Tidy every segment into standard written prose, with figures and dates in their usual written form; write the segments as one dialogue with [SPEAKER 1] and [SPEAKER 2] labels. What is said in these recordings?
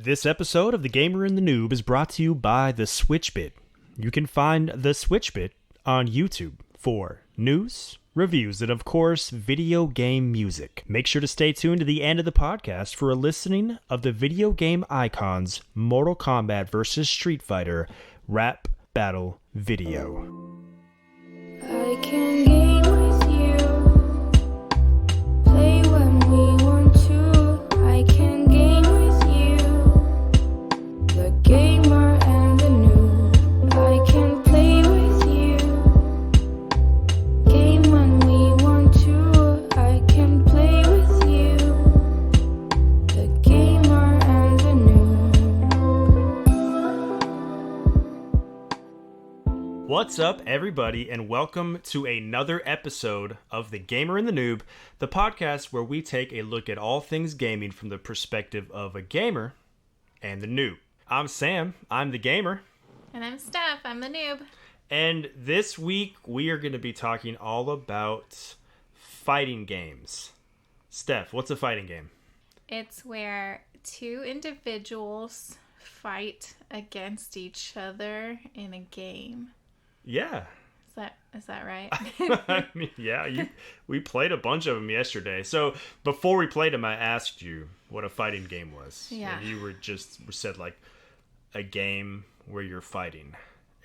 [SPEAKER 1] This episode of The Gamer and the Noob is brought to you by The Switchbit. You can find The Switchbit on YouTube for news, reviews, and of course, video game music. Make sure to stay tuned to the end of the podcast for a listening of the video game icons Mortal Kombat vs. Street Fighter rap battle video.
[SPEAKER 2] I can game with you, play when we want to. I can game with you, the gamer and the noob. I can play with you, game when we want to. I can play with you, the gamer and the noob.
[SPEAKER 1] What's up, everybody, and welcome to another episode of The Gamer and the Noob, the podcast where we take a look at all things gaming from the perspective of a gamer and the noob. I'm Sam, I'm the gamer.
[SPEAKER 3] And I'm Steph, I'm the noob.
[SPEAKER 1] And this week, we are going to be talking all about fighting games. Steph, what's a fighting game?
[SPEAKER 3] It's where two individuals fight against each other in a game.
[SPEAKER 1] Yeah.
[SPEAKER 3] Is that right?
[SPEAKER 1] I mean, yeah, we played a bunch of them yesterday. So before we played them, I asked you what a fighting game was.
[SPEAKER 3] Yeah.
[SPEAKER 1] And you said like a game where you're fighting.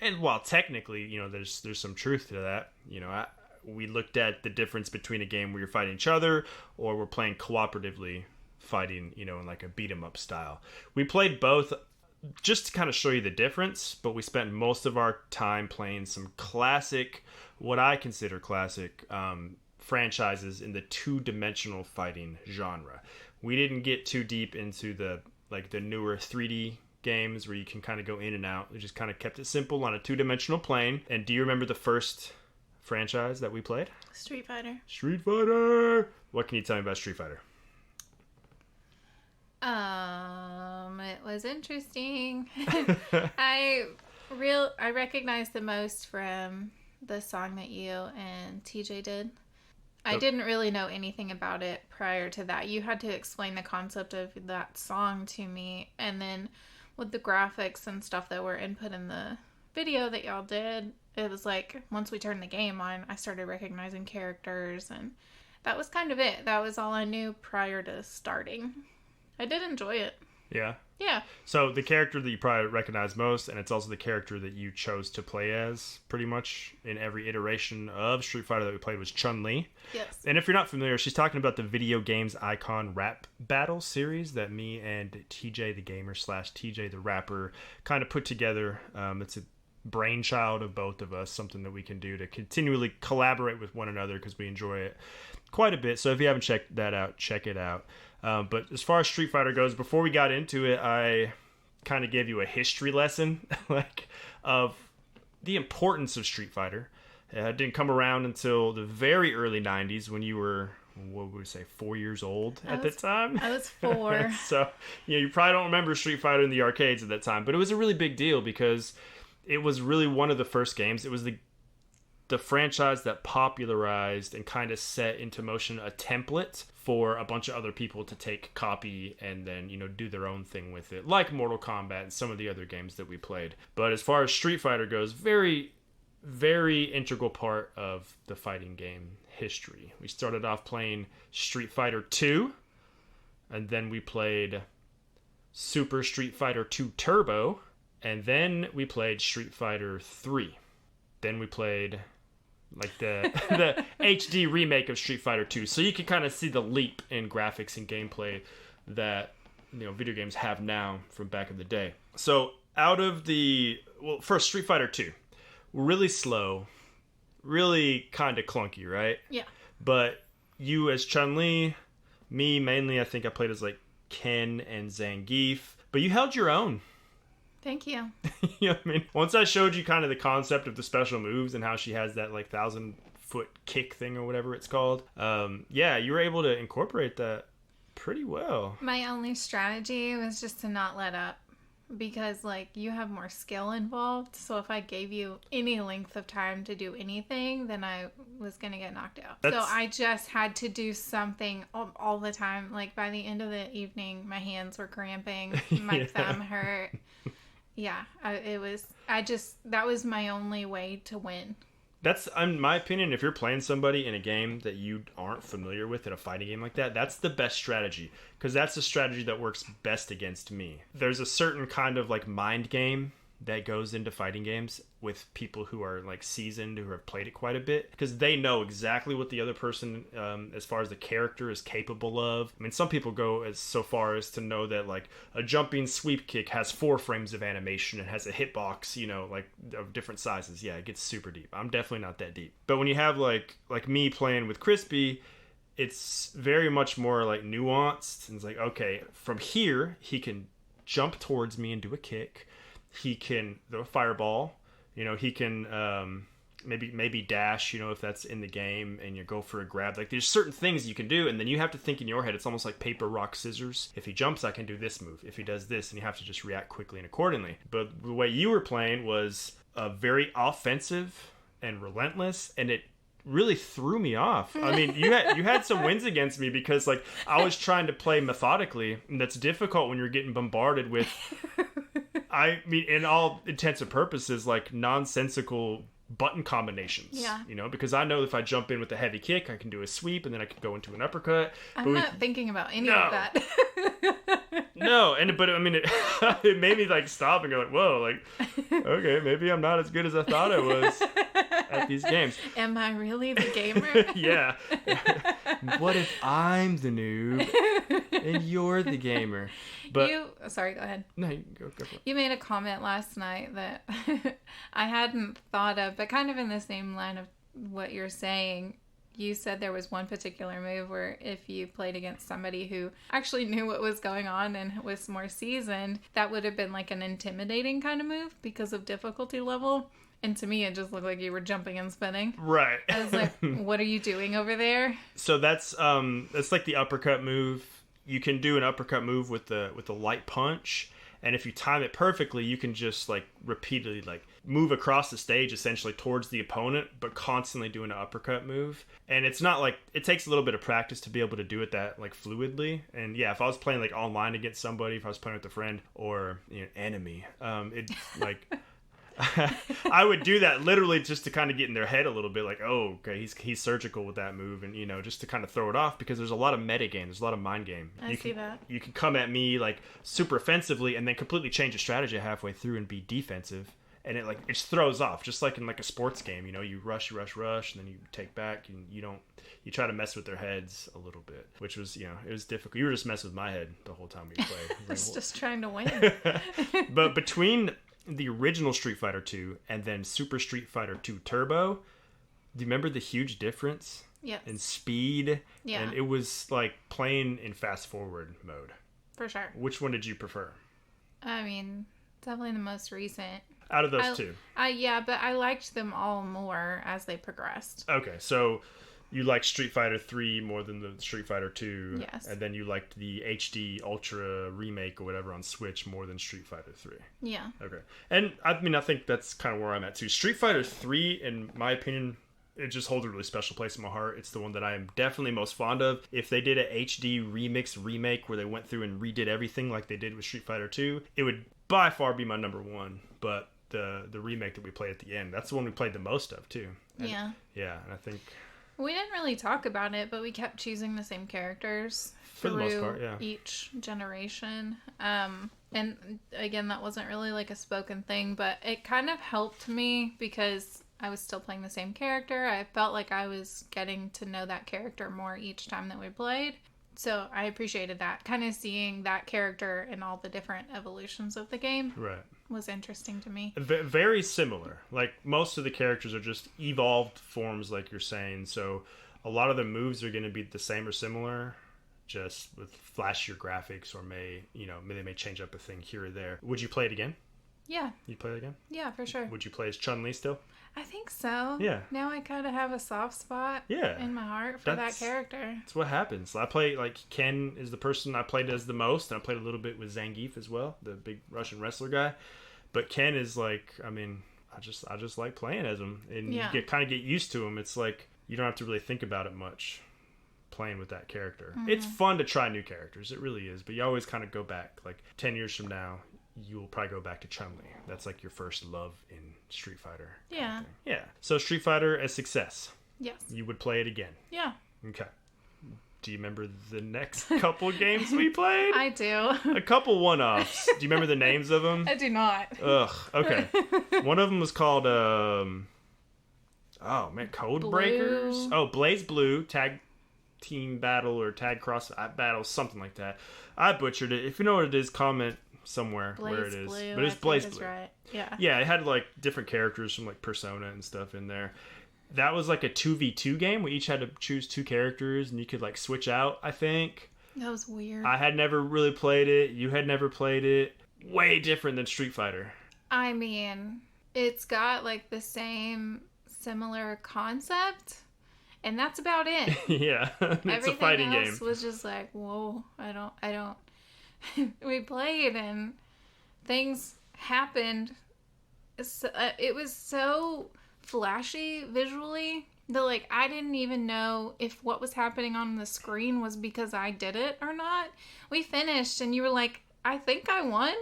[SPEAKER 1] And while technically, there's some truth to that. We looked at the difference between a game where you're fighting each other or we're playing cooperatively fighting, in like a beat 'em up style. We played both just to kind of show you the difference, but we spent most of our time playing some classic, what I consider classic, franchises in the two-dimensional fighting genre. We didn't get too deep into the newer 3D games where you can kind of go in and out. We just kind of kept it simple on a two-dimensional plane. And do you remember the first franchise that we played?
[SPEAKER 3] Street Fighter.
[SPEAKER 1] Street Fighter! What can you tell me about Street Fighter?
[SPEAKER 3] It was interesting. I recognized the most from the song that you and TJ did. I didn't really know anything about it prior to that. You had to explain the concept of that song to me, and then with the graphics and stuff that were input in the video that y'all did, it was like once we turned the game on, I started recognizing characters, and that was kind of it. That was all I knew prior to starting. I did enjoy it.
[SPEAKER 1] Yeah?
[SPEAKER 3] Yeah.
[SPEAKER 1] So the character that you probably recognize most, and it's also the character that you chose to play as pretty much in every iteration of Street Fighter that we played, was Chun Li.
[SPEAKER 3] Yes.
[SPEAKER 1] And if you're not familiar, she's talking about the video games icon rap battle series that me and TJ the gamer / TJ the rapper kind of put together. It's a brainchild of both of us, something that we can do to continually collaborate with one another because we enjoy it quite a bit. So if you haven't checked that out, check it out. But as far as Street Fighter goes, before we got into it, I kind of gave you a history lesson of the importance of Street Fighter. It didn't come around until the very early 90s when you were, what would we say, 4 years old at the time?
[SPEAKER 3] I was 4.
[SPEAKER 1] So, you probably don't remember Street Fighter in the arcades at that time, but it was a really big deal because it was really one of the first games. It was the franchise that popularized and kind of set into motion a template for a bunch of other people to take, copy, and then, do their own thing with it, like Mortal Kombat and some of the other games that we played. But as far as Street Fighter goes, very, very integral part of the fighting game history. We started off playing Street Fighter 2, and then we played Super Street Fighter 2 Turbo, and then we played Street Fighter 3. Then we played the HD remake of Street Fighter 2. So you can kind of see the leap in graphics and gameplay that video games have now from back in the day. So out of first Street Fighter 2, really slow, really kind of clunky, right?
[SPEAKER 3] Yeah.
[SPEAKER 1] But you as Chun Li, me mainly, I think I played as Ken and Zangief, but you held your own.
[SPEAKER 3] Thank you.
[SPEAKER 1] You know what I mean? Once I showed you kind of the concept of the special moves and how she has that 1,000-foot kick thing or whatever it's called, you were able to incorporate that pretty well.
[SPEAKER 3] My only strategy was just to not let up. because like you have more skill involved. So if I gave you any length of time to do anything, then I was going to get knocked out. So I just had to do something all the time. Like by the end of the evening, my hands were cramping, my thumb hurt. Yeah, that was my only way to win.
[SPEAKER 1] That's, in my opinion, if you're playing somebody in a game that you aren't familiar with in a fighting game like that, that's the best strategy. Because that's the strategy that works best against me. There's a certain kind of like mind game that goes into fighting games with people who are like seasoned, who have played it quite a bit, because they know exactly what the other person, as far as the character, is capable of. I mean, some people go as so far as to know that like a jumping sweep kick has 4 frames of animation and has a hitbox, you know, like of different sizes. Yeah, it gets super deep. I'm definitely not that deep. But when you have like me playing with Crispy, it's very much more like nuanced. And it's like, okay, from here he can jump towards me and do a kick. He can throw a fireball, you know, he can maybe dash, you know, if that's in the game, and you go for a grab. Like there's certain things you can do, and then you have to think in your head. It's almost like paper, rock, scissors. If he jumps, I can do this move. If he does this, and you have to just react quickly and accordingly. But the way you were playing was very offensive and relentless, and it really threw me off. I mean, you had some wins against me because like I was trying to play methodically, and that's difficult when you're getting bombarded with I mean, in all intents and purposes, like nonsensical button combinations.
[SPEAKER 3] Yeah.
[SPEAKER 1] You know, because I know if I jump in with a heavy kick, I can do a sweep, and then I can go into an uppercut.
[SPEAKER 3] I'm not thinking about any of that.
[SPEAKER 1] No, but I mean, it made me like stop and go like, whoa, like, okay, maybe I'm not as good as I thought I was at these games.
[SPEAKER 3] Am I really the gamer?
[SPEAKER 1] Yeah. What if I'm the noob and you're the gamer? But
[SPEAKER 3] sorry, go ahead.
[SPEAKER 1] No, you can go for it.
[SPEAKER 3] You made a comment last night that I hadn't thought of, but kind of in the same line of what you're saying. You said there was one particular move where if you played against somebody who actually knew what was going on and was more seasoned, that would have been like an intimidating kind of move because of difficulty level. And to me, it just looked like you were jumping and spinning.
[SPEAKER 1] Right.
[SPEAKER 3] I was like, what are you doing over there?
[SPEAKER 1] So that's like the uppercut move. You can do an uppercut move with the light punch, and if you time it perfectly, you can just like repeatedly like move across the stage essentially towards the opponent, but constantly doing an uppercut move. And it's not like, it takes a little bit of practice to be able to do it that like fluidly. And yeah, if I was playing like online against somebody, if I was playing with a friend or enemy, it like I would do that literally just to kind of get in their head a little bit, like, oh, okay, he's surgical with that move, and just to kind of throw it off, because there's a lot of meta game, there's a lot of mind game.
[SPEAKER 3] I see that.
[SPEAKER 1] You can come at me like super offensively and then completely change a strategy halfway through and be defensive, and it throws off, just like in like a sports game. You rush, and then you take back, and you try to mess with their heads a little bit, which was, it was difficult. You were just messing with my head the whole time we played.
[SPEAKER 3] I was just trying to win.
[SPEAKER 1] But between the original Street Fighter 2 and then Super Street Fighter 2 Turbo, do you remember the huge difference in speed?
[SPEAKER 3] Yeah.
[SPEAKER 1] And it was like playing in fast forward mode.
[SPEAKER 3] For sure.
[SPEAKER 1] Which one did you prefer?
[SPEAKER 3] I mean, definitely the most recent.
[SPEAKER 1] Out of those two?
[SPEAKER 3] Yeah, but I liked them all more as they progressed.
[SPEAKER 1] Okay, so you liked Street Fighter 3 more than the Street Fighter 2.
[SPEAKER 3] Yes.
[SPEAKER 1] And then you liked the HD Ultra remake or whatever on Switch more than Street Fighter 3.
[SPEAKER 3] Yeah.
[SPEAKER 1] Okay. And I mean, I think that's kind of where I'm at too. Street Fighter 3, in my opinion, it just holds a really special place in my heart. It's the one that I am definitely most fond of. If they did a HD remake where they went through and redid everything like they did with Street Fighter 2, it would by far be my number one. But the remake that we played at the end, that's the one we played the most of too. And,
[SPEAKER 3] yeah.
[SPEAKER 1] Yeah, and I think...
[SPEAKER 3] We didn't really talk about it, but we kept choosing the same characters
[SPEAKER 1] for the most part, yeah,
[SPEAKER 3] each generation. And again, that wasn't really like a spoken thing, but it kind of helped me because I was still playing the same character. I felt like I was getting to know that character more each time that we played. So I appreciated that. Kind of seeing that character in all the different evolutions of the game.
[SPEAKER 1] Right.
[SPEAKER 3] Was interesting to me.
[SPEAKER 1] Very similar. Like, most of the characters are just evolved forms, like you're saying. So a lot of the moves are going to be the same or similar, just with flashier graphics, or they may change up a thing here or there. Would you play it again?
[SPEAKER 3] Yeah.
[SPEAKER 1] You play it again?
[SPEAKER 3] Yeah, for sure.
[SPEAKER 1] Would you play as Chun Li still?
[SPEAKER 3] I think so.
[SPEAKER 1] Yeah.
[SPEAKER 3] Now I kind of have a soft spot in my heart for that character.
[SPEAKER 1] That's what happens. I play, like, Ken is the person I played as the most, and I played a little bit with Zangief as well, the big Russian wrestler guy. But Ken is like, I mean, I just like playing as him, and you kind of get used to him. It's like you don't have to really think about it much playing with that character. Mm-hmm. It's fun to try new characters. It really is. But you always kind of go back. Like 10 years from now, you will probably go back to Chun Li. That's like your first love in Street Fighter.
[SPEAKER 3] Yeah.
[SPEAKER 1] Yeah. So Street Fighter, a success.
[SPEAKER 3] Yes.
[SPEAKER 1] You would play it again.
[SPEAKER 3] Yeah.
[SPEAKER 1] Okay. Do you remember the next couple games we played?
[SPEAKER 3] I do.
[SPEAKER 1] A couple one-offs. Do you remember the names of them?
[SPEAKER 3] I do not.
[SPEAKER 1] Ugh. Okay. One of them was called, Code
[SPEAKER 3] Blue.
[SPEAKER 1] Breakers. Oh, Blaze Blue, Tag Team Battle or Tag Cross Battle, something like that. I butchered it. If you know what it is, comment somewhere where it is.
[SPEAKER 3] Blue,
[SPEAKER 1] but it's Blaze Blue.
[SPEAKER 3] Right. Yeah.
[SPEAKER 1] Yeah, it had like different characters from like Persona and stuff in there. That was like a 2v2 game. We each had to choose 2 characters and you could like switch out, I think.
[SPEAKER 3] That was weird.
[SPEAKER 1] I had never really played it. You had never played it. Way different than Street Fighter.
[SPEAKER 3] I mean, it's got like the same similar concept, and that's about it.
[SPEAKER 1] Yeah, it's
[SPEAKER 3] Everything
[SPEAKER 1] a fighting
[SPEAKER 3] else
[SPEAKER 1] game.
[SPEAKER 3] Was just like, whoa, I don't. We played and things happened. So, it was so flashy visually that like I didn't even know if what was happening on the screen was because I did it or not. We finished and you were like, I think I won.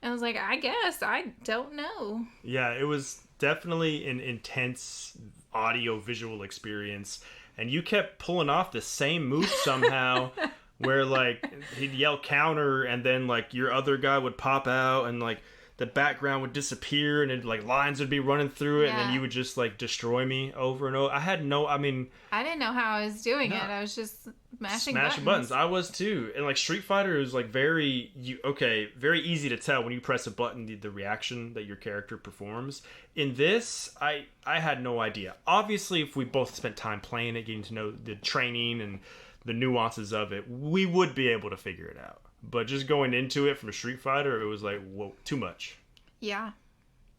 [SPEAKER 3] And I was like, I guess. I don't know.
[SPEAKER 1] Yeah, it was definitely an intense audio visual experience. And you kept pulling off the same move somehow where like he'd yell counter and then like your other guy would pop out and like the background would disappear and it like lines would be running through it and then you would just like destroy me over and over. I didn't know how I was doing it. I was just smashing buttons. I was too. And like Street Fighter is like very easy to tell when you press a button the reaction that your character performs. In this, I had no idea. Obviously, if we both spent time playing it, getting to know the training and the nuances of it, we would be able to figure it out. But just going into it from Street Fighter, it was like, whoa, too much. Yeah.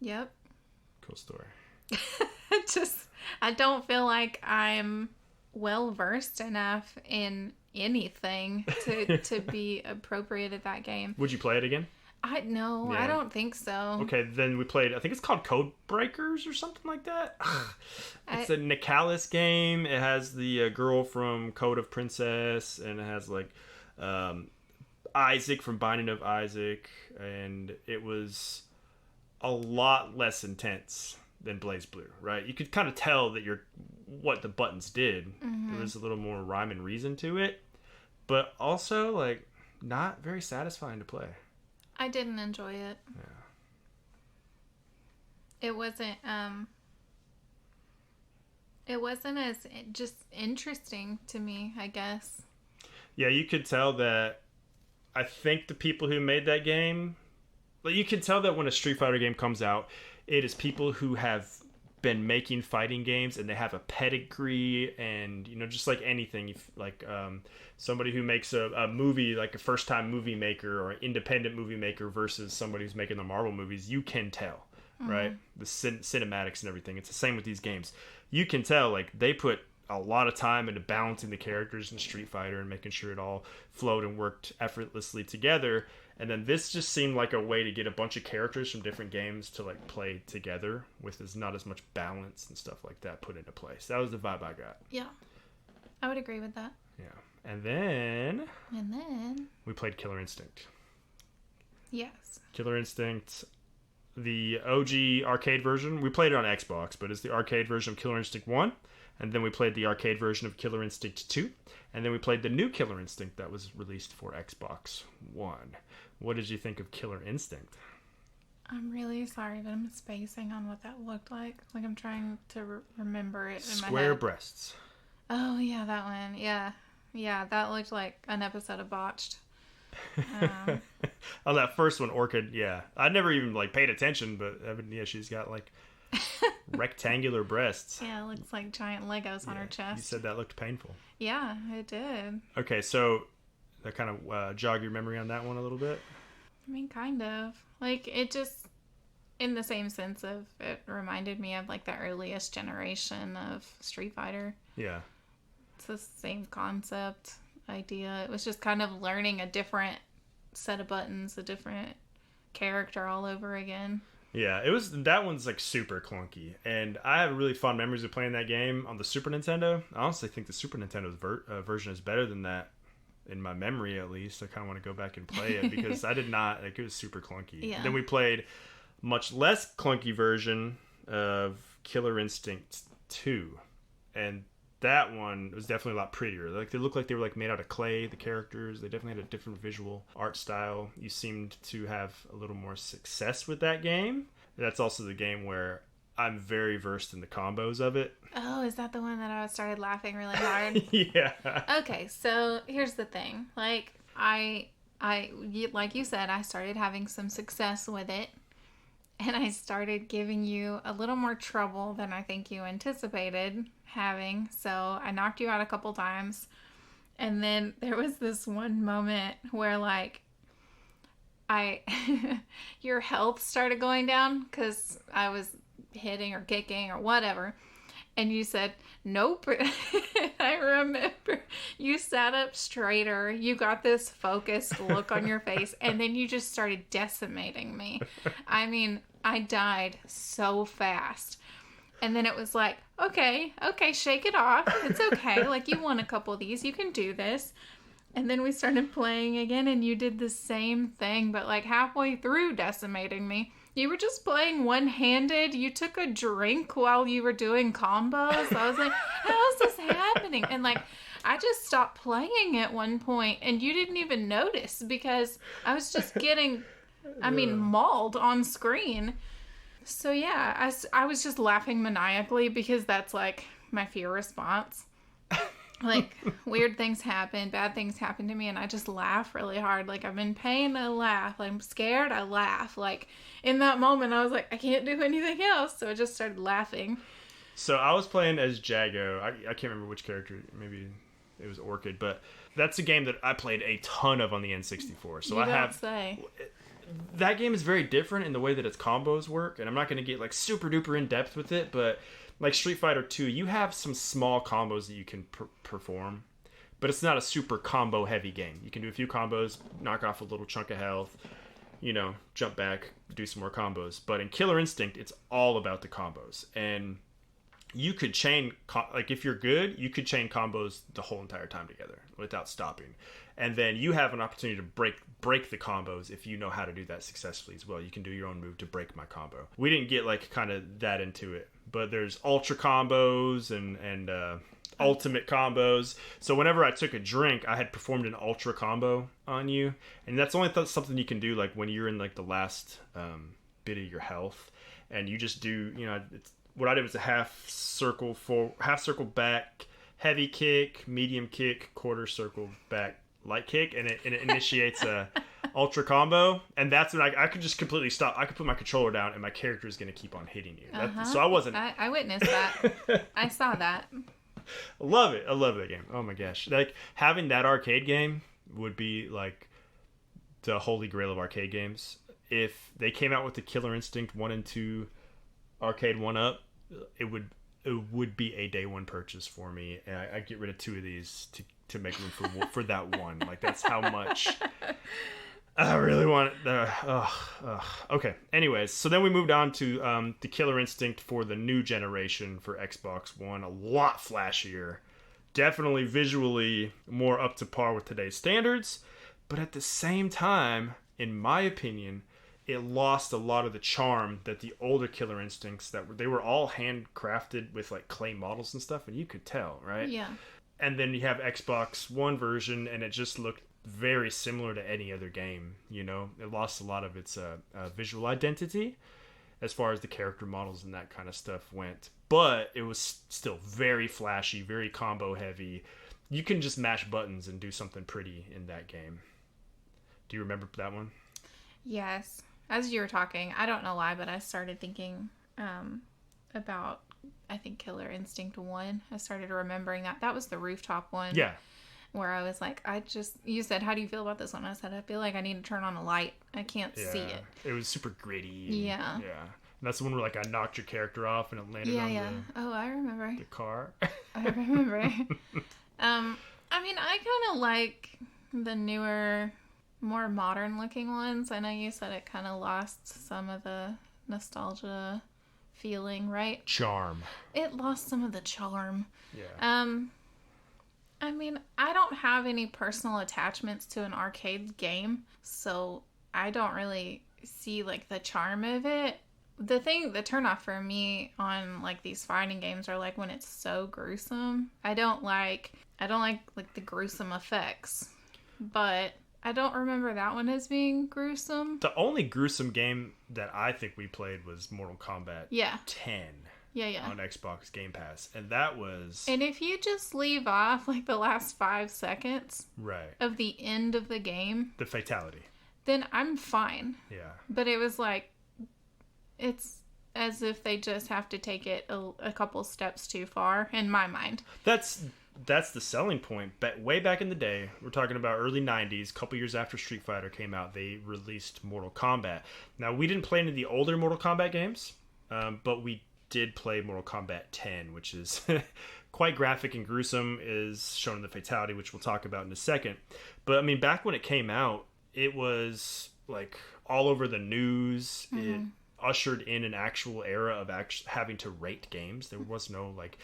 [SPEAKER 1] Yep. Cool story.
[SPEAKER 3] I don't feel like I'm well versed enough in anything to be appropriate at that game.
[SPEAKER 1] Would you play it again?
[SPEAKER 3] I don't think so.
[SPEAKER 1] Okay, then we played, I think it's called Code Breakers or something like that. It's a Nicalis game. It has the girl from Code of Princess, and it has like Isaac from Binding of Isaac, and it was a lot less intense than Blaze Blue, right? You could kind of tell that what the buttons did. Mm-hmm. There was a little more rhyme and reason to it, but also like not very satisfying to play.
[SPEAKER 3] I didn't enjoy it. Yeah. It wasn't as just interesting to me, I guess.
[SPEAKER 1] Yeah, you could tell that. I think the people who made that game, like you can tell that when a Street Fighter game comes out, it is people who have been making fighting games and they have a pedigree, and just like anything, like somebody who makes a movie, like a first-time movie maker or an independent movie maker versus somebody who's making the Marvel movies, you can tell, right? The cinematics and everything. It's the same with these games. You can tell, like, they put a lot of time into balancing the characters in Street Fighter and making sure it all flowed and worked effortlessly together. And then this just seemed like a way to get a bunch of characters from different games to like play together with not as much balance and stuff like that put into place. That was the vibe I got.
[SPEAKER 3] Yeah, I would agree with that.
[SPEAKER 1] Yeah, and then we played Killer Instinct.
[SPEAKER 3] Yes.
[SPEAKER 1] Killer Instinct, the OG arcade version. We played it on Xbox, but it's the arcade version of Killer Instinct 1. And then we played the arcade version of Killer Instinct 2. And then we played the new Killer Instinct that was released for Xbox One. What did you think of Killer Instinct?
[SPEAKER 3] I'm really sorry, but I'm spacing on what that looked like. Like I'm trying to remember it in my head.
[SPEAKER 1] Square breasts.
[SPEAKER 3] Oh, yeah, that one. Yeah. Yeah, that looked like an episode of Botched.
[SPEAKER 1] On that first one, Orchid, yeah. I never even like paid attention, but she's got like rectangular breasts.
[SPEAKER 3] Yeah, it looks like giant Legos on her chest.
[SPEAKER 1] You said that looked painful.
[SPEAKER 3] Yeah, it did.
[SPEAKER 1] Okay, so that kind of jog your memory on that one a little bit?
[SPEAKER 3] I mean, kind of. Like, it just in the same sense of it reminded me of like the earliest generation of Street Fighter.
[SPEAKER 1] Yeah.
[SPEAKER 3] It's the same concept, idea. It was just kind of learning a different set of buttons, a different character all over again.
[SPEAKER 1] Yeah, that one's like super clunky, and I have really fond memories of playing that game on the Super Nintendo. I honestly think the Super Nintendo's version is better than that, in my memory at least. I kind of want to go back and play it because I did not, like, it was super clunky.
[SPEAKER 3] Yeah.
[SPEAKER 1] Then we played much less clunky version of Killer Instinct 2, and that one was definitely a lot prettier. Like, they looked like they were like made out of clay, the characters. They definitely had a different visual art style. You seemed to have a little more success with that game. That's also the game where I'm very versed in the combos of it.
[SPEAKER 3] Oh, is that the one that I started laughing really hard?
[SPEAKER 1] Yeah.
[SPEAKER 3] Okay, so here's the thing. Like, like you said, I started having some success with it. And I started giving you a little more trouble than I think you anticipated having. So I knocked you out a couple times. And then there was this one moment where, like, your health started going down because I was hitting or kicking or whatever. And you said, nope. I remember you sat up straighter. You got this focused look on your face. And then you just started decimating me. I mean, I died so fast. And then it was like, okay, shake it off. It's okay. Like, you won a couple of these. You can do this. And then we started playing again, and you did the same thing, but like halfway through decimating me. You were just playing one-handed. You took a drink while you were doing combos. I was like, how is this happening? And like, I just stopped playing at one point, and you didn't even notice because I was just getting, mauled on screen. So yeah, I was just laughing maniacally because that's like my fear response. Like, weird things happen, bad things happen to me, and I just laugh really hard. Like, I'm in pain, I laugh. I'm scared, I laugh. Like, in that moment, I was like, I can't do anything else, so I just started laughing.
[SPEAKER 1] So I was playing as Jago. I can't remember which character. Maybe it was Orchid, but that's a game that I played a ton of on the N64. So that game is very different in the way that its combos work, and I'm not going to get like super duper in depth with it, but like Street Fighter 2, you have some small combos that you can perform, but it's not a super combo heavy game. You can do a few combos, knock off a little chunk of health, jump back, do some more combos. But in Killer Instinct, it's all about the combos, and you could chain, like, if you're good, you could chain combos the whole entire time together without stopping. And then you have an opportunity to break the combos if you know how to do that successfully as well. You can do your own move to break my combo. We didn't get like kind of that into it, but there's ultra combos and ultimate combos. So whenever I took a drink, I had performed an ultra combo on you, and that's only something you can do like when you're in like the last bit of your health, and you just do, what I did was a half circle back, heavy kick, medium kick, quarter circle back, light kick, and it initiates a ultra combo, and that's when I could just completely stop. I could put my controller down, and my character is going to keep on hitting you. So I wasn't.
[SPEAKER 3] I witnessed that. I saw that.
[SPEAKER 1] I love it. I love that game. Oh my gosh! Like, having that arcade game would be like the holy grail of arcade games. If they came out with the Killer Instinct 1 and 2 arcade 1-up, it would be a day one purchase for me, and I'd get rid of 2 of these to make room for that one. Like, that's how much I really want it. Okay. Anyways, so then we moved on to the Killer Instinct for the new generation for Xbox One. A lot flashier, definitely visually more up to par with today's standards, but at the same time, in my opinion, it lost a lot of the charm that the older Killer Instincts they were all handcrafted with like clay models and stuff, and you could tell, right?
[SPEAKER 3] Yeah.
[SPEAKER 1] And then you have Xbox One version, and it just looked very similar to any other game. It lost a lot of its visual identity as far as the character models and that kind of stuff went, but it was still very flashy, very combo heavy. You can just mash buttons and do something pretty in that game. Do you remember that one?
[SPEAKER 3] Yes. As you were talking, I don't know why, but I started thinking about, I think, Killer Instinct 1. I started remembering that. That was the rooftop one.
[SPEAKER 1] Yeah.
[SPEAKER 3] where I was like, you said, how do you feel about this one? I said, I feel like I need to turn on a light. I can't see it.
[SPEAKER 1] It was super gritty.
[SPEAKER 3] Yeah.
[SPEAKER 1] Yeah. And that's the one where like I knocked your character off and it landed on
[SPEAKER 3] Oh, I remember.
[SPEAKER 1] the car.
[SPEAKER 3] I remember. I mean, I kind of like the newer, more modern looking ones. I know you said it kind of lost some of the nostalgia feeling, right?
[SPEAKER 1] Charm.
[SPEAKER 3] It lost some of the charm.
[SPEAKER 1] Yeah.
[SPEAKER 3] I mean, I don't have any personal attachments to an arcade game, so I don't really see like the charm of it. The turnoff for me on like these fighting games are like when it's so gruesome. I don't like the gruesome effects, but I don't remember that one as being gruesome.
[SPEAKER 1] The only gruesome game that I think we played was Mortal Kombat 10 on Xbox Game Pass. And that was...
[SPEAKER 3] And if you just leave off like the last 5 seconds of the end of the game...
[SPEAKER 1] The fatality.
[SPEAKER 3] Then I'm fine.
[SPEAKER 1] Yeah.
[SPEAKER 3] But it was like... It's as if they just have to take it a couple steps too far, in my mind.
[SPEAKER 1] That's the selling point. But way back in the day, we're talking about early 90s, a couple years after Street Fighter came out, they released Mortal Kombat. Now, we didn't play any of the older Mortal Kombat games, but we did play Mortal Kombat 10, which is quite graphic and gruesome, is shown in the fatality, which we'll talk about in a second. But, I mean, back when it came out, it was, like, all over the news. Mm-hmm. It ushered in an actual era of having to rate games. There was no, like...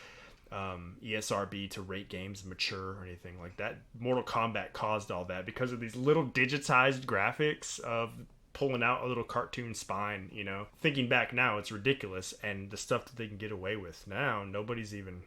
[SPEAKER 1] ESRB to rate games mature or anything like that. Mortal Kombat caused all that because of these little digitized graphics of pulling out a little cartoon spine, you know. Thinking back now, it's ridiculous, and the stuff that they can get away with now, nobody's even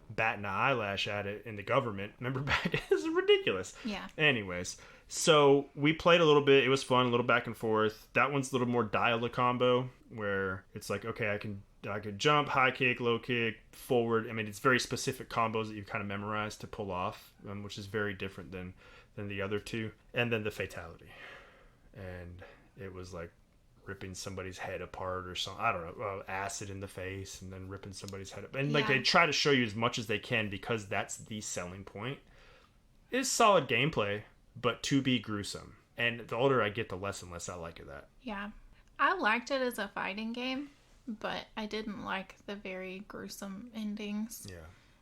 [SPEAKER 1] batting an eyelash at it in the government. Remember back? It's ridiculous.
[SPEAKER 3] Yeah.
[SPEAKER 1] Anyways, so we played a little bit. It was fun, a little back and forth. That one's a little more dial-a-combo, where it's like, okay, I could jump, high kick, low kick, forward. I mean, it's very specific combos that you kind of memorize to pull off, which is very different than the other two. And then the fatality. And it was like ripping somebody's head apart or something. I don't know, acid in the face and then ripping somebody's head up. And like they try to show you as much as they can because that's the selling point. It's solid gameplay, but to be gruesome. And the older I get, the less and less I like it that.
[SPEAKER 3] Yeah. I liked it as a fighting game, but I didn't like the very gruesome endings.
[SPEAKER 1] Yeah.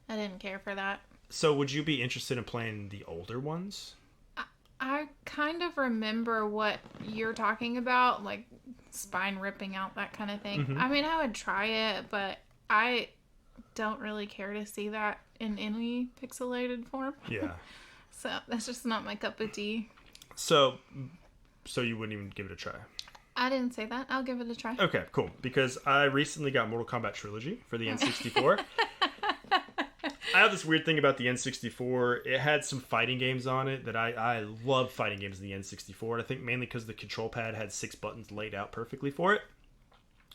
[SPEAKER 3] I didn't care for that.
[SPEAKER 1] So would you be interested in playing the older ones?
[SPEAKER 3] I kind of remember what you're talking about, like spine ripping out, that kind of thing. Mm-hmm. I mean, I would try it, but I don't really care to see that in any pixelated form.
[SPEAKER 1] Yeah.
[SPEAKER 3] So that's just not my cup of tea.
[SPEAKER 1] So you wouldn't even give it a try?
[SPEAKER 3] I didn't say that. I'll give it a try.
[SPEAKER 1] Okay, cool. Because I recently got Mortal Kombat Trilogy for the N64. I have this weird thing about the N64. It had some fighting games on it that I love fighting games in the N64. And I think mainly because the control pad had 6 buttons laid out perfectly for it.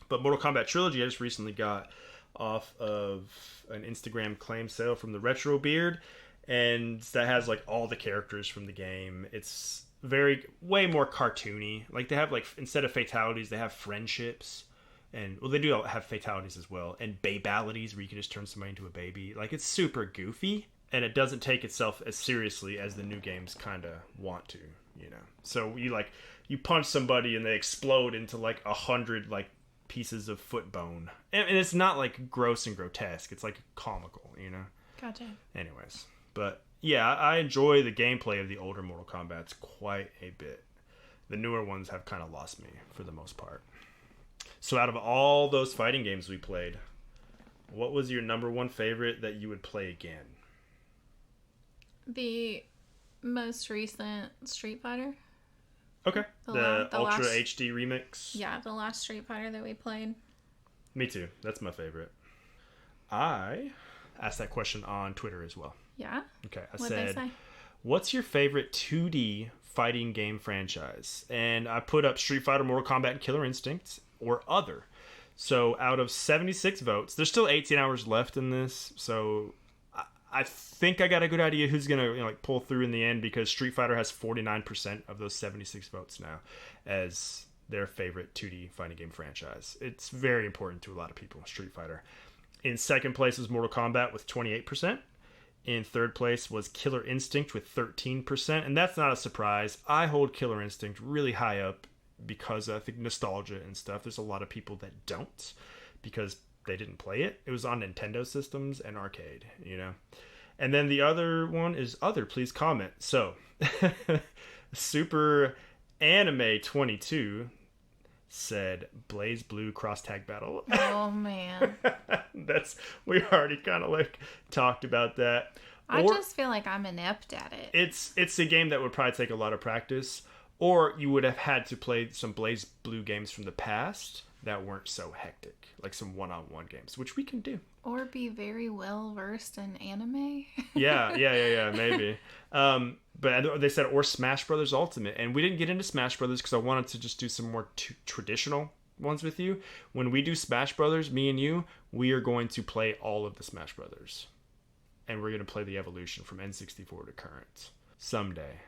[SPEAKER 1] But Mortal Kombat Trilogy I just recently got off of an Instagram claim sale from the Retro Beard. And that has like all the characters from the game. It's way more cartoony. Like they have like, instead of fatalities, they have friendships. And, well, they do have fatalities as well. And babalities, where you can just turn somebody into a baby. Like, it's super goofy. And it doesn't take itself as seriously as the new games kind of want to, you know. So, you punch somebody and they explode into, 100, pieces of foot bone. And it's not, gross and grotesque. It's, comical, you know.
[SPEAKER 3] Gotcha.
[SPEAKER 1] Anyways. But, yeah, I enjoy the gameplay of the older Mortal Kombats quite a bit. The newer ones have kind of lost me, for the most part. So out of all those fighting games we played, what was your number one favorite that you would play again?
[SPEAKER 3] The most recent Street Fighter.
[SPEAKER 1] Okay. The Ultra last, HD remix?
[SPEAKER 3] Yeah, the last Street Fighter that we played.
[SPEAKER 1] Me too. That's my favorite. I asked that question on Twitter as well.
[SPEAKER 3] Yeah?
[SPEAKER 1] Okay. I
[SPEAKER 3] What'd
[SPEAKER 1] said,
[SPEAKER 3] they say?
[SPEAKER 1] What's your favorite 2D fighting game franchise? And I put up Street Fighter, Mortal Kombat, and Killer Instinct, or other. So out of 76 votes, there's still 18 hours left in this, so I think I got a good idea who's gonna pull through in the end, because Street Fighter has 49% of those 76 votes now as their favorite 2D fighting game franchise. It's very important to a lot of people, Street Fighter. In second place is Mortal Kombat with 28%. In third place was Killer Instinct with 13%, and that's not a surprise. I hold Killer Instinct really high up because I think nostalgia and stuff. There's a lot of people that don't because they didn't play it. It was on Nintendo systems and arcade, you know. And then the other one is other. Please comment. So, Super Anime 22 said Blaze Blue Cross Tag Battle.
[SPEAKER 3] Oh man.
[SPEAKER 1] We already kind of like talked about that.
[SPEAKER 3] I just feel like I'm inept at it.
[SPEAKER 1] It's a game that would probably take a lot of practice, or you would have had to play some Blaze Blue games from the past that weren't so hectic, like some one-on-one games, which we can do.
[SPEAKER 3] Or be very well versed in anime.
[SPEAKER 1] Yeah, maybe. But they said, or Smash Brothers Ultimate. And we didn't get into Smash Brothers because I wanted to just do some more traditional ones with you. When we do Smash Brothers, me and you, we are going to play all of the Smash Brothers. And we're going to play the evolution from N64 to current. Someday.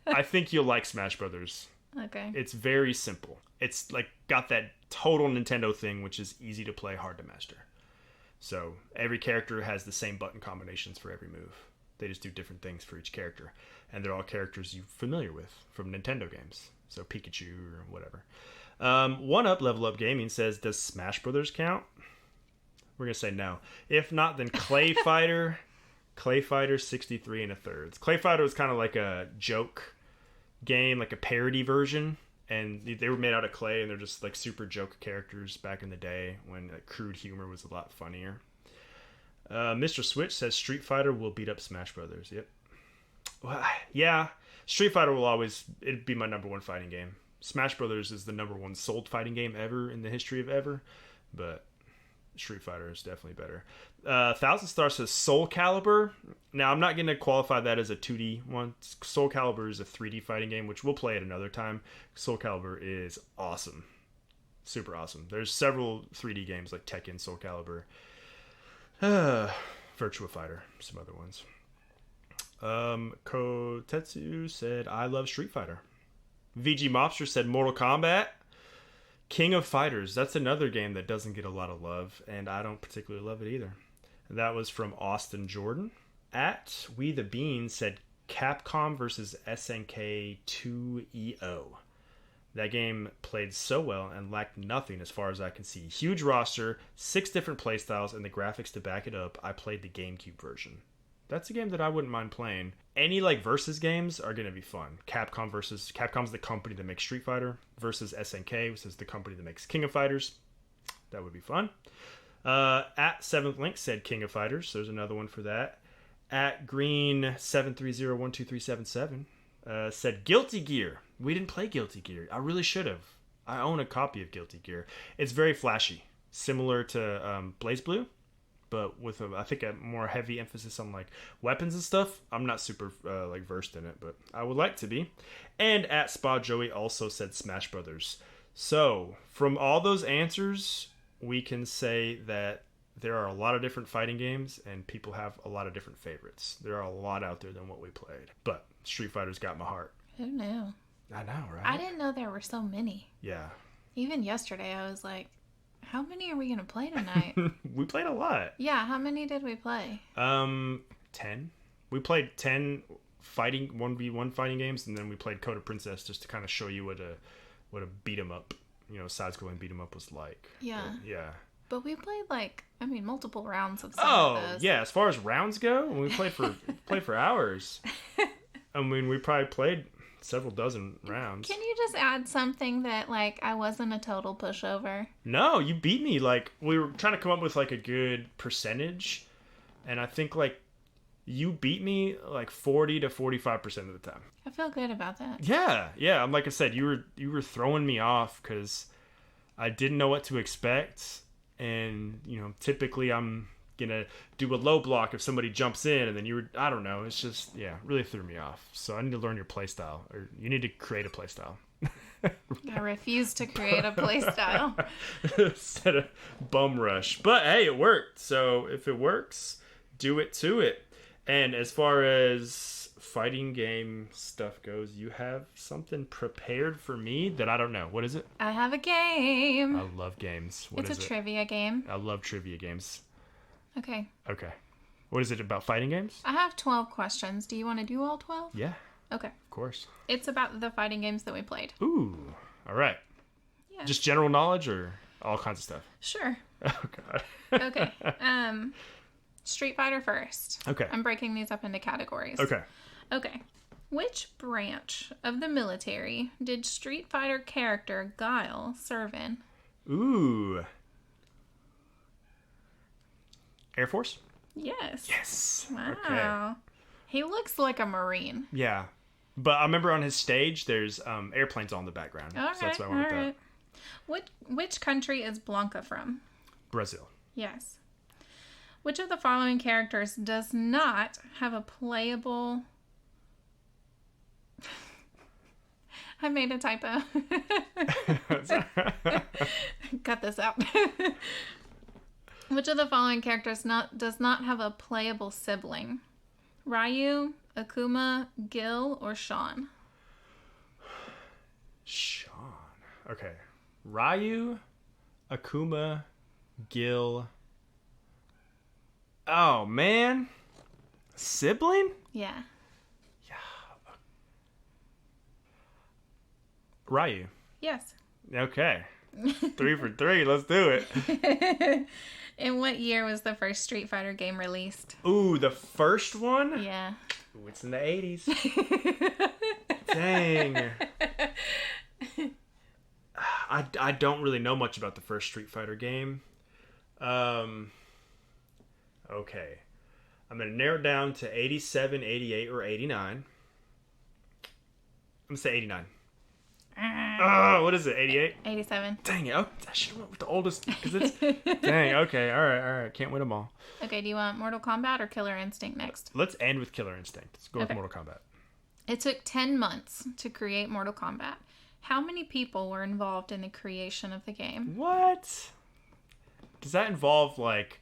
[SPEAKER 1] I think you'll like Smash Brothers.
[SPEAKER 3] Okay.
[SPEAKER 1] It's very simple. It's like got that total Nintendo thing, which is easy to play, hard to master. So every character has the same button combinations for every move. They just do different things for each character. And they're all characters you're familiar with from Nintendo games. So Pikachu or whatever. One Up Level Up Gaming says, does Smash Brothers count? We're going to say no. If not, then Clay Fighter. Clay Fighter 63 1/3. Clay Fighter was kind of like a joke game, like a parody version. And they were made out of clay, and they're just like super joke characters back in the day when crude humor was a lot funnier. Mr. Switch says Street Fighter will beat up Smash Brothers. Yep. Well, yeah, Street Fighter will always it'd be my number one fighting game. Smash Brothers is the number one sold fighting game ever in the history of ever, but Street Fighter is definitely better. 1000 Star says Soul Calibur. Now, I'm not going to qualify that as a 2D one. Soul Calibur is a 3D fighting game, which we'll play at another time. Soul Calibur is awesome. Super awesome. There's several 3D games like Tekken, Soul Calibur, Virtua Fighter, some other ones. Kotetsu said, I love Street Fighter. VG Mobster said Mortal Kombat. King of Fighters, that's another game that doesn't get a lot of love, and I don't particularly love it either. That was from Austin Jordan. At We the Bean said Capcom versus SNK 2EO. That game played so well and lacked nothing as far as I can see. Huge roster, 6 different playstyles, and the graphics to back it up. I played the GameCube version. That's a game that I wouldn't mind playing. Any like versus games are going to be fun. Capcom's the company that makes Street Fighter versus SNK, which is the company that makes King of Fighters. That would be fun. At 7th Link said King of Fighters. There's another one for that. At Green 730-12377 said Guilty Gear. We didn't play Guilty Gear. I really should have. I own a copy of Guilty Gear. It's very flashy, similar to Blaze Blue, but with I think a more heavy emphasis on like weapons and stuff. I'm not super like versed in it, but I would like to be. And at Spa Joey also said Smash Brothers. So from all those answers, we can say that there are a lot of different fighting games, and people have a lot of different favorites. There are a lot out there than what we played, but Street Fighter's got my heart.
[SPEAKER 3] Who knew?
[SPEAKER 1] I know, right?
[SPEAKER 3] I didn't know there were so many.
[SPEAKER 1] Yeah.
[SPEAKER 3] Even yesterday, I was like, how many are we going to play tonight?
[SPEAKER 1] We played a lot.
[SPEAKER 3] Yeah, how many did we play?
[SPEAKER 1] 10. We played 10 fighting 1v1 fighting games, and then we played Code of Princess just to kind of show you what a beat 'em up, side-scrolling beat 'em up was like.
[SPEAKER 3] Yeah.
[SPEAKER 1] But, yeah.
[SPEAKER 3] But we played multiple rounds of some of those.
[SPEAKER 1] Yeah, as far as rounds go, we played for hours. I mean, we probably played several dozen rounds.
[SPEAKER 3] Can you just add something that I wasn't a total pushover?
[SPEAKER 1] No, you beat me. We were trying to come up with a good percentage, and I think you beat me 40 to 45% of the time.
[SPEAKER 3] I feel good about that.
[SPEAKER 1] Yeah. Like I said, you were throwing me off because I didn't know what to expect, and typically I'm gonna do a low block if somebody jumps in, and then I don't know, it's just really threw me off. So I need to learn your play style, or you need to create a play style.
[SPEAKER 3] I refuse to create a play style.
[SPEAKER 1] Instead of bum rush. But hey, it worked. So if it works, do it to it. And as far as fighting game stuff goes, you have something prepared for me that I don't know. What is it?
[SPEAKER 3] I have a game.
[SPEAKER 1] I love games. What is it?
[SPEAKER 3] It's a trivia game.
[SPEAKER 1] I love trivia games.
[SPEAKER 3] Okay.
[SPEAKER 1] What is it about fighting games?
[SPEAKER 3] I have 12 questions. Do you want to do all 12?
[SPEAKER 1] Yeah,
[SPEAKER 3] Okay.
[SPEAKER 1] of course.
[SPEAKER 3] It's about the fighting games that we played.
[SPEAKER 1] Ooh, all right.
[SPEAKER 3] Yeah.
[SPEAKER 1] Just general knowledge or all kinds of stuff?
[SPEAKER 3] Sure.
[SPEAKER 1] Oh, God.
[SPEAKER 3] Okay. Street Fighter first.
[SPEAKER 1] Okay.
[SPEAKER 3] I'm breaking these up into categories.
[SPEAKER 1] Okay.
[SPEAKER 3] Okay. Which branch of the military did Street Fighter character Guile serve in?
[SPEAKER 1] Ooh. Air Force?
[SPEAKER 3] Yes.
[SPEAKER 1] Yes.
[SPEAKER 3] Wow.
[SPEAKER 1] Okay.
[SPEAKER 3] He looks like a Marine.
[SPEAKER 1] Yeah. But I remember on his stage, there's airplanes all in the background.
[SPEAKER 3] All right.
[SPEAKER 1] So that's why I went with that.
[SPEAKER 3] Which country is Blanca from?
[SPEAKER 1] Brazil.
[SPEAKER 3] Yes. Which of the following characters does not have a playable... I made a typo. Cut this out. Which of the following characters does not have a playable sibling? Ryu, Akuma, Gil, or Sean?
[SPEAKER 1] Sean. Okay. Ryu, Akuma, Gil. Oh, man. Sibling?
[SPEAKER 3] Yeah.
[SPEAKER 1] Ryu.
[SPEAKER 3] Yes.
[SPEAKER 1] Okay. 3 for 3. Let's do it.
[SPEAKER 3] In what year was the first Street Fighter game released?
[SPEAKER 1] Ooh, the first one?
[SPEAKER 3] Yeah.
[SPEAKER 1] Ooh, it's in the 80s. Dang. I don't really know much about the first Street Fighter game. Okay. I'm going to narrow it down to 87, 88, or 89. I'm going to say 89. What is it? 88?
[SPEAKER 3] 87.
[SPEAKER 1] Dang it. Oh, I should have went with the oldest. Cause it's, dang, okay. All right. Can't win them all.
[SPEAKER 3] Okay, do you want Mortal Kombat or Killer Instinct next?
[SPEAKER 1] Let's end with Killer Instinct. Let's go with
[SPEAKER 3] Okay.
[SPEAKER 1] Mortal Kombat.
[SPEAKER 3] It took 10 months to create Mortal Kombat. How many people were involved in the creation of the game?
[SPEAKER 1] What? Does that involve, like,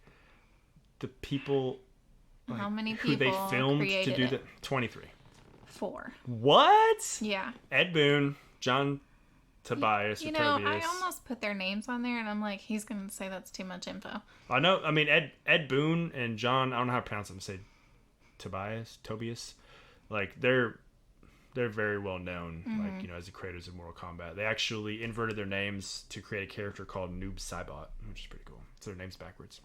[SPEAKER 1] the people... Like,
[SPEAKER 3] How many
[SPEAKER 1] who
[SPEAKER 3] people
[SPEAKER 1] they filmed to
[SPEAKER 3] created
[SPEAKER 1] do
[SPEAKER 3] it?
[SPEAKER 1] the 23.
[SPEAKER 3] 4.
[SPEAKER 1] What?
[SPEAKER 3] Yeah.
[SPEAKER 1] Ed Boon, John Tobias,
[SPEAKER 3] You
[SPEAKER 1] or
[SPEAKER 3] know,
[SPEAKER 1] Tobias.
[SPEAKER 3] I almost put their names on there, and I'm like, he's going to say that's too much info.
[SPEAKER 1] I know. I mean, Ed Boon and John. I don't know how to pronounce them. Say Tobias. Like they're very well known. Like as the creators of Mortal Kombat. They actually inverted their names to create a character called Noob Saibot, which is pretty cool. So their name's backwards.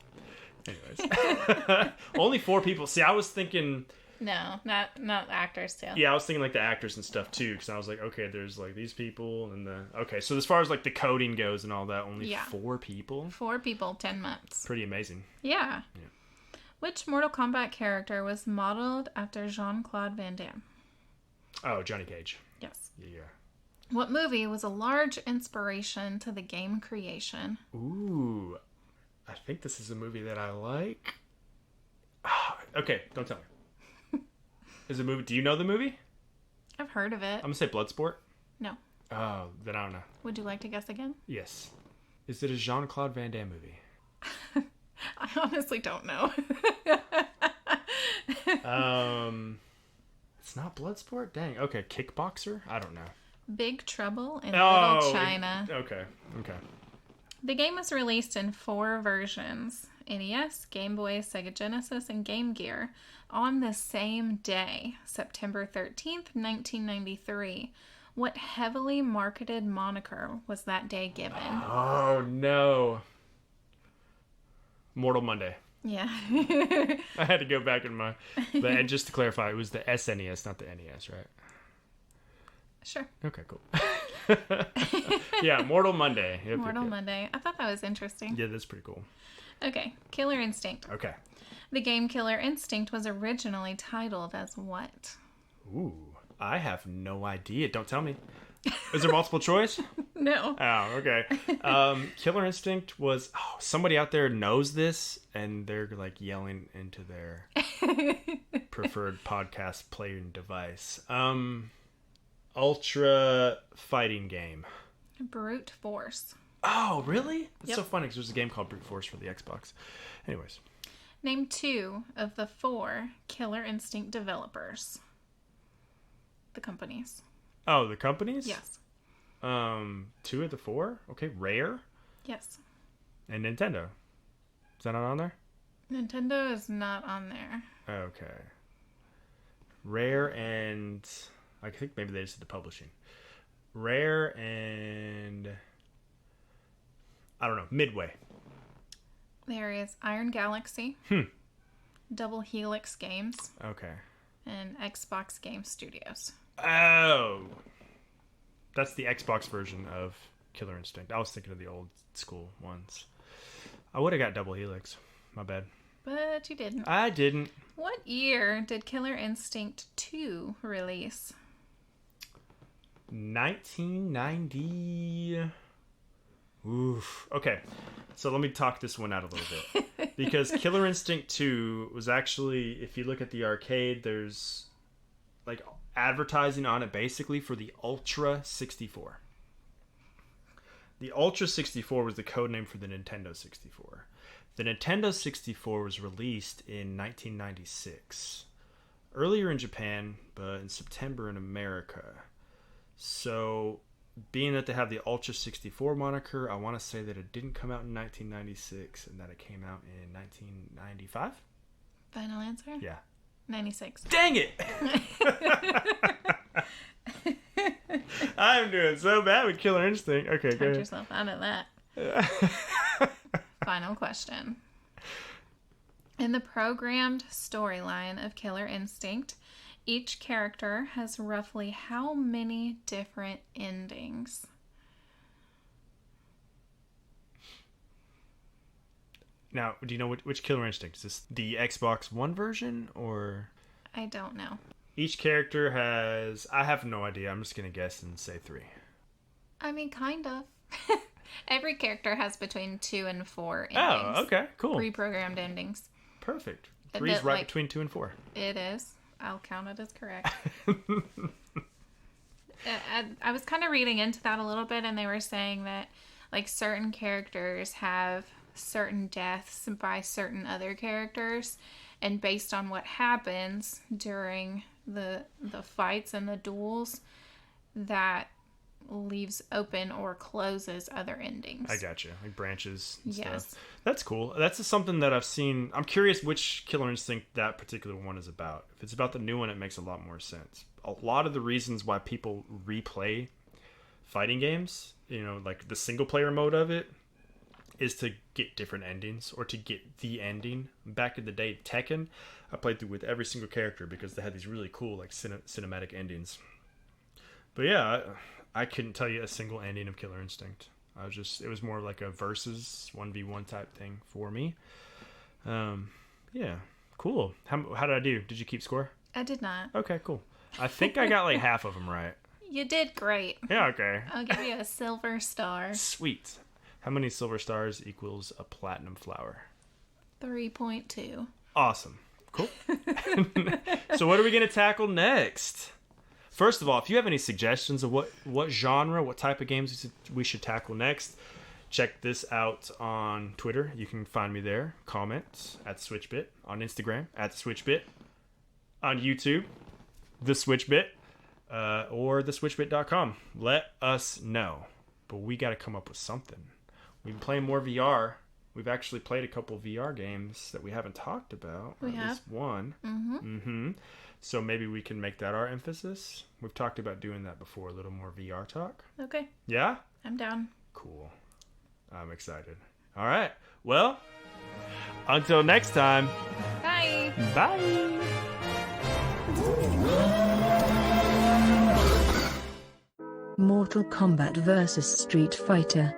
[SPEAKER 1] Anyways, only 4 people. See, I was thinking.
[SPEAKER 3] No, not actors too.
[SPEAKER 1] Yeah, I was thinking like the actors and stuff too, because I was like, okay, there's like these people and okay. So as far as like the coding goes and all that, only 4 people.
[SPEAKER 3] 4 people, 10 months.
[SPEAKER 1] Pretty amazing.
[SPEAKER 3] Yeah. Which Mortal Kombat character was modeled after Jean-Claude Van Damme?
[SPEAKER 1] Oh, Johnny Cage.
[SPEAKER 3] Yes.
[SPEAKER 1] Yeah.
[SPEAKER 3] What movie was a large inspiration to the game creation?
[SPEAKER 1] Ooh, I think this is a movie that I like. Okay, don't tell me. Is it a movie? Do you know the movie?
[SPEAKER 3] I've heard of it.
[SPEAKER 1] I'm gonna say Bloodsport.
[SPEAKER 3] No.
[SPEAKER 1] Oh, then I don't know.
[SPEAKER 3] Would you like to guess again?
[SPEAKER 1] Yes. Is it a Jean-Claude Van Damme movie?
[SPEAKER 3] I honestly don't know.
[SPEAKER 1] It's not Bloodsport? Dang. Okay, Kickboxer? I don't know.
[SPEAKER 3] Big Trouble in Little China.
[SPEAKER 1] Okay.
[SPEAKER 3] The game was released in 4 versions: NES, Game Boy, Sega Genesis, and Game Gear on the same day, September 13th, 1993. What heavily marketed moniker was that day given?
[SPEAKER 1] Oh, no. Mortal Monday.
[SPEAKER 3] Yeah.
[SPEAKER 1] I had to go back in my... And just to clarify, it was the SNES, not the NES, right?
[SPEAKER 3] Sure.
[SPEAKER 1] Okay, cool. Yeah, Mortal Monday. Yep,
[SPEAKER 3] Mortal Monday. I thought that was interesting.
[SPEAKER 1] Yeah, that's pretty cool.
[SPEAKER 3] Okay, Killer Instinct.
[SPEAKER 1] Okay.
[SPEAKER 3] The game Killer Instinct was originally titled as what?
[SPEAKER 1] Ooh, I have no idea. Don't tell me. Is there multiple choice?
[SPEAKER 3] No.
[SPEAKER 1] Oh, okay. Killer Instinct was... Oh, somebody out there knows this, and they're like yelling into their preferred podcast playing device. Ultra fighting game.
[SPEAKER 3] Brute Force.
[SPEAKER 1] Oh, really? That's
[SPEAKER 3] Yep.
[SPEAKER 1] so funny because there's a game called Brute Force for the Xbox. Anyways.
[SPEAKER 3] Name 2 of the 4 Killer Instinct developers. The companies.
[SPEAKER 1] Oh, the companies?
[SPEAKER 3] Yes.
[SPEAKER 1] 2 of the 4? Okay, Rare
[SPEAKER 3] Yes.
[SPEAKER 1] and Nintendo. Is that not on there?
[SPEAKER 3] Nintendo is not on there.
[SPEAKER 1] Okay. Rare and... I think maybe they just did the publishing. Rare and... I don't know. Midway.
[SPEAKER 3] There is Iron Galaxy. Double Helix Games.
[SPEAKER 1] Okay.
[SPEAKER 3] And Xbox Game Studios.
[SPEAKER 1] Oh! That's the Xbox version of Killer Instinct. I was thinking of the old school ones. I would have got Double Helix. My bad.
[SPEAKER 3] But you didn't.
[SPEAKER 1] I didn't.
[SPEAKER 3] What year did Killer Instinct 2 release?
[SPEAKER 1] 1990. Oof. Okay. So let me talk this one out a little bit. Because Killer Instinct 2 was actually, if you look at the arcade, there's like advertising on it basically for the Ultra 64. The Ultra 64 was the code name for the Nintendo 64. The Nintendo 64 was released in 1996. Earlier in Japan, but in September in America. So, being that they have the Ultra 64 moniker, I want to say that it didn't come out in 1996 and that it came out in 1995.
[SPEAKER 3] Final answer?
[SPEAKER 1] Yeah.
[SPEAKER 3] 96.
[SPEAKER 1] Dang it! I'm doing so bad with Killer Instinct. Okay, go
[SPEAKER 3] Talk
[SPEAKER 1] ahead.
[SPEAKER 3] yourself out of that. Final question. In the programmed storyline of Killer Instinct, each character has roughly how many different endings?
[SPEAKER 1] Now, do you know which Killer Instinct? Is this the Xbox One version or?
[SPEAKER 3] I don't know.
[SPEAKER 1] Each character has... I have no idea. I'm just going to guess and say 3.
[SPEAKER 3] I mean, kind of. Every character has between 2 and 4 endings.
[SPEAKER 1] Oh, okay. Cool.
[SPEAKER 3] Pre-programmed endings.
[SPEAKER 1] Perfect. 3 is right between 2 and 4.
[SPEAKER 3] It is. I'll count it as correct. I was kind of reading into that a little bit, and they were saying that like certain characters have certain deaths by certain other characters, and based on what happens during the fights and the duels, that leaves open or closes other endings.
[SPEAKER 1] I gotcha. Like branches and
[SPEAKER 3] yes.
[SPEAKER 1] stuff. That's cool. That's something that I've seen. I'm curious which Killer Instinct that particular one is about. If it's about the new one, it makes a lot more sense. A lot of the reasons why people replay fighting games, you know, like the single player mode of it, is to get different endings or to get the ending. Back in the day, Tekken, I played through with every single character because they had these really cool like cinematic endings. But yeah, I couldn't tell you a single ending of Killer Instinct. It was more like a versus 1v1 type thing for me. Yeah, cool. How did I do? Did you keep score?
[SPEAKER 3] I did not.
[SPEAKER 1] Okay, cool. I think I got like half of them right.
[SPEAKER 3] You did great.
[SPEAKER 1] Yeah, okay.
[SPEAKER 3] I'll give you a silver star.
[SPEAKER 1] Sweet. How many silver stars equals a platinum flower?
[SPEAKER 3] 3.2.
[SPEAKER 1] Awesome. Cool. So what are we going to tackle next? First of all, if you have any suggestions of what genre, what type of games we should tackle next, check this out on Twitter. You can find me there. Comment at SwitchBit. On Instagram at SwitchBit. On YouTube, The SwitchBit. Or theswitchbit.com. Let us know. But we got to come up with something. We've been playing more VR. We've actually played a couple VR games that we haven't talked about.
[SPEAKER 3] We have.
[SPEAKER 1] At least one. Mm-hmm. So maybe we can make that our emphasis. We've talked about doing that before, a little more VR talk.
[SPEAKER 3] Okay.
[SPEAKER 1] Yeah?
[SPEAKER 3] I'm down.
[SPEAKER 1] Cool. I'm excited. All right. Well, until next time.
[SPEAKER 3] Bye.
[SPEAKER 1] Bye.
[SPEAKER 4] Mortal Kombat vs. Street Fighter.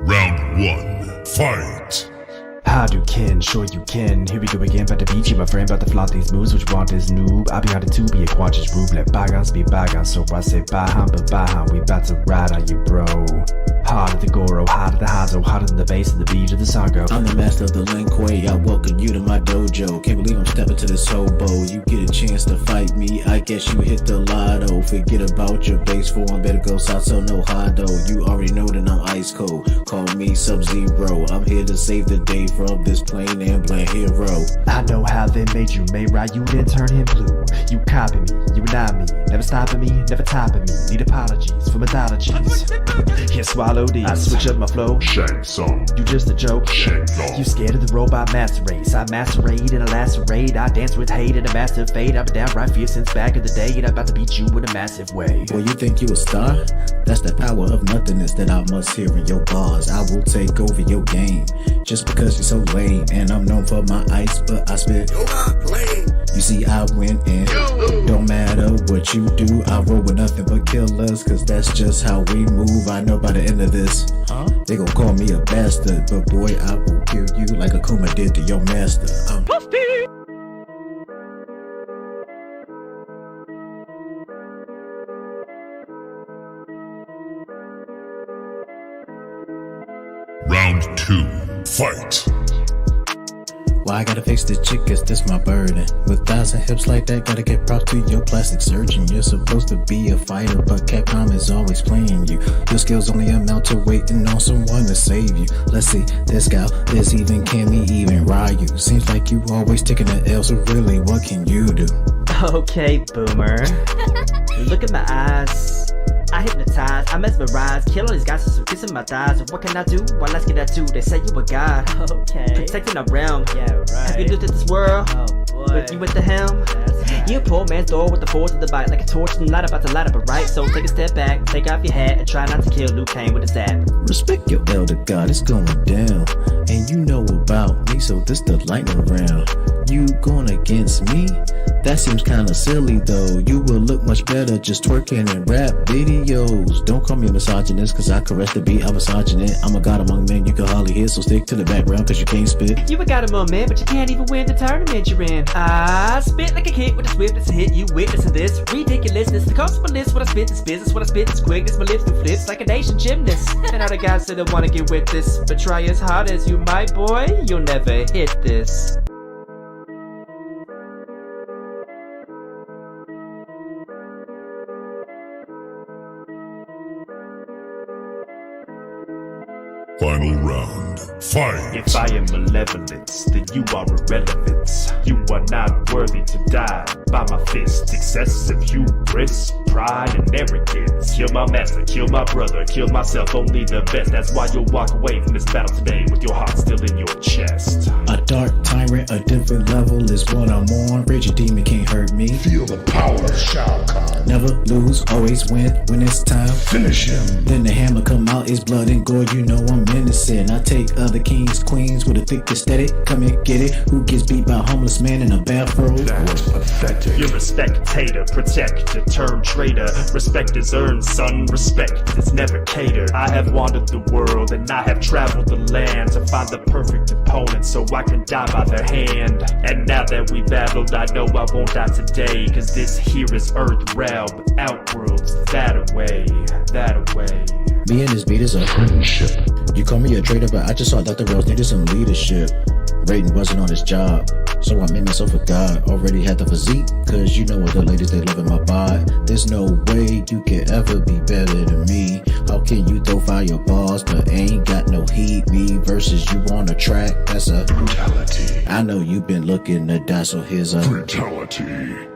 [SPEAKER 5] Round 1. Fight!
[SPEAKER 6] Hadouken, sure you can. Here we go again, about to beat you, my friend. About to flaunt these moves, what you want is noob. I be hard to be a quadrants rube. Let bygones be bygones, so I say bye, but bye, we about to ride on you, bro. Harder the Goro, harder the Hazo, harder than the bass of the beat of the song go.
[SPEAKER 7] I'm the master of the Linkway, I welcome you to my dojo. Can't believe I'm stepping to this hobo. You get a chance to fight me, I guess you hit the lotto. Forget about your base form, better go south, so no Hado. You already know that I'm ice cold, call me Sub-Zero. I'm here to save the day from this plain and bland hero.
[SPEAKER 6] I know how they made you, May Ryu, then turn him blue. You copy me, you deny me, never stopping me, never topping me. Need apologies for mythologies. Can't swallow these. I switch up my flow.
[SPEAKER 5] Shang Tsung.
[SPEAKER 6] You just a joke.
[SPEAKER 5] Shang Long.
[SPEAKER 6] You scared of the robot master race. I macerate and I lacerate. I dance with hate and a massive fate. I've been downright fierce since back in the day, and I'm about to beat you in a massive way.
[SPEAKER 7] Boy, you think you a star? That's the power of nothingness that I must hear in your bars. I will take over your game just because you're so lame. And I'm known for my ice, but I spit. You see, I win and don't matter what you do. I roll with nothing but killers, cause that's just how we move. I know by the end of this, they gon' call me a bastard, but boy, I will kill you like a Kombat did to your master.
[SPEAKER 5] Round 2. Fight.
[SPEAKER 7] Why I gotta fix this chick, cause this my burden. With thighs and hips like that, gotta get props to your plastic surgeon. You're supposed to be a fighter, but Capcom is always playing you. Your skills only amount to waiting on someone to save you. Let's see, this gal, this even, can we even ride you? Seems like you always taking the L, so really, what can you do?
[SPEAKER 6] Okay, boomer. Look at my eyes. I hypnotize, I mesmerize, kill all these guys just for kissing my thighs. And what can I do? Well, let's get that too. They say you a god. Okay. Protecting our realm. Yeah, right. Have you looked at this world? Oh boy. With you with the helm? Right. You a poor man's door with the force of the bite, like a torch and light about to light up, right? So take a step back, take off your hat, and try not to kill Liu Kang with his zap.
[SPEAKER 7] Respect your elder god, it's going down. And you know about me, so this the lightning round. You going against me? That seems kinda silly though. You will look much better just twerking in rap videos. Don't call me a misogynist, cause I caress the beat, I'm misogynist. I'm a god among men, you can hardly hear, so stick to the background cause you can't spit.
[SPEAKER 6] You a god among men, but you can't even win the tournament you're in. I spit like a kid with a swiftness to hit you witness of this ridiculousness. The consequence, what I spit is business, what I spit is quickness. My lips do flips like a nation gymnast. And all the guys say they wanna get with this, but try as hard as you might, boy, you'll never hit this.
[SPEAKER 5] Final round. Fight.
[SPEAKER 6] If I am malevolence, then you are irrelevance. You are not worthy to die by my fist. Excessive hubris, pride, and arrogance. Kill my master, kill my brother, kill myself, only the best. That's why you'll walk away from this battle today with your heart still in your chest.
[SPEAKER 7] A dark tyrant, a different level is what I'm on. Raging demon can't hurt me.
[SPEAKER 5] Feel the power of Shao Kahn.
[SPEAKER 7] Never lose, always win when it's time.
[SPEAKER 5] Finish him.
[SPEAKER 7] Then the hammer come out, it's blood and gore, you know I'm menacing. I take other kings, queens with a thick aesthetic. Come and get it. Who gets beat by a homeless man in a bathrobe?
[SPEAKER 5] That was pathetic.
[SPEAKER 1] You're a spectator, protector, term traitor. Respect is earned, son, respect is never catered. I have wandered the world and I have traveled the land to find the perfect opponent so I can die by their hand. And now that we battled, I know I won't die today, cause this here is earth realm, outworlds, that away, that away.
[SPEAKER 7] Me and this beat is a friendship. You call me a traitor, but I just saw that the Rose needed some leadership. Raiden wasn't on his job, so I made myself a god. Already had the physique, cause you know what the ladies, they love in my bod. There's no way you can ever be better than me. How can you throw fire balls, but ain't got no heat? Me versus you on a track, that's a
[SPEAKER 5] brutality.
[SPEAKER 7] I know you've been looking to die, so here's a
[SPEAKER 5] Brutality.